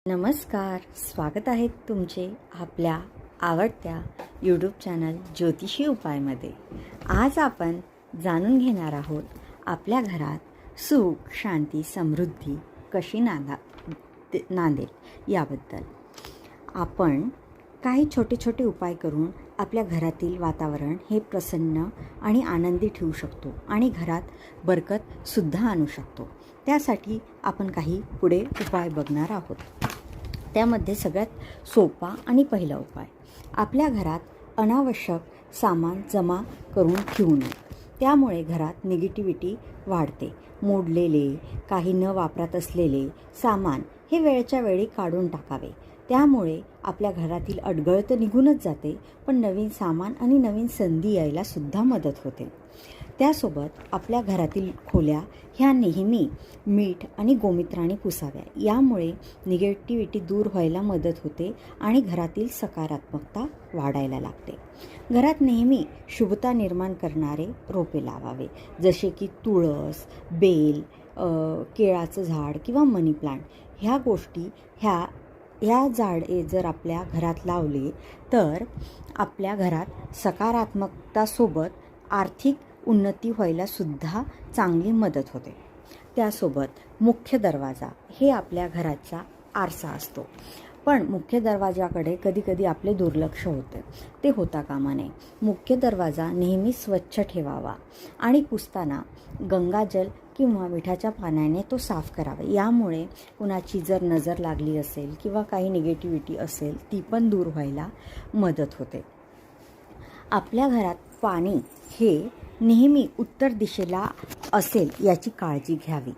नमस्कार, स्वागत आहे तुमचे आपल्या आवडत्या यूट्यूब चॅनल ज्योतिषी उपायमध्ये। आज आपण जाणून घेणार आहोत आपल्या घरात सुख, शांती, समृद्धी कशी नांदेल याबद्दल। आपण काही छोटे छोटे उपाय करून आपल्या घरातील वातावरण हे प्रसन्न आणि आनंदी ठेवू शकतो आणि घरात बरकतसुद्धा आणू शकतो। त्यासाठी आपण काही पुढे उपाय बघणार आहोत। त्यामध्ये सगळ्यात सोपा आणि पहिला उपाय, आपल्या घरात अनावश्यक सामान जमा करून ठेवू नये। त्यामुळे घरात निगेटिव्हिटी वाढते। मोडलेले, काही न वापरात असलेले सामान हे वेळच्या वेळी काढून टाकावे। त्यामुळे आपल्या घरातील अडगळ तर निघूनच जाते, पण नवीन सामान आणि नवीन संधी यायला सुद्धा मदत होते। त्यासोबत आपल्या घरातील खोल्या ह्या नेहमी मीठ आणि गोमित्राने पुसाव्या। यामुळे निगेटिव्हिटी दूर व्हायला मदत होते आणि घरातील सकारात्मकता वाढायला लागते। घरात नेहमी शुभता निर्माण करणारे रोपे लावावे, जसे की तुळस, बेल, केळाचं झाड किंवा मनी प्लांट। ह्या गोष्टी ह्या झाडे जर आपल्या घरात लावले तर आपल्या घरात सकारात्मकतासोबत आर्थिक उन्नती व्हायला सुद्धा चांगली मदत होते। त्यासोबत मुख्य दरवाजा हे आपल्या घराचा आरसा असतो, पण मुख्य दरवाजाकडे कधीकधी आपले दुर्लक्ष होते, ते होता कामा नये। मुख्य दरवाजा नेहमी स्वच्छ ठेवावा आणि पुसताना गंगाजल किंवा मिठाच्या पाण्याने तो साफ करावा। यामुळे कुणाची जर नजर लागली असेल किंवा काही निगेटिव्हिटी असेल ती पण दूर व्हायला मदत होते। आपल्या घरात पाणी हे नेहमी उत्तर दिशेला असेल याची काळजी घ्यावी।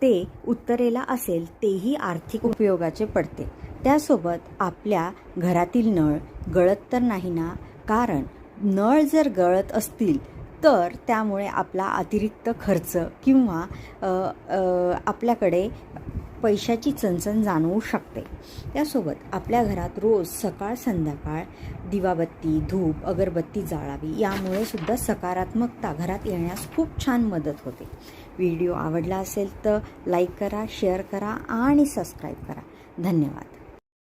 ते उत्तरेला असेल तेही आर्थिक उपयोगाचे पडते। त्यासोबत आपल्या घरातील नळ गळत तर नाही ना, कारण नळ जर गळत असतील तर त्यामुळे आपला अतिरिक्त खर्च किंवा आपल्याकडे पैशाची चणचण जाणवू शकते। त्यासोबत आपल्या घरात रोज सकाळ संध्याकाळ दिवाबत्ती, धूप, अगरबत्ती जाळावी। यामुळे सुद्धा सकारात्मकता घरात येण्यास खूप छान मदत होते। व्हिडिओ आवडला असेल तर लाईक करा, शेअर करा आणि सबस्क्राईब करा। धन्यवाद।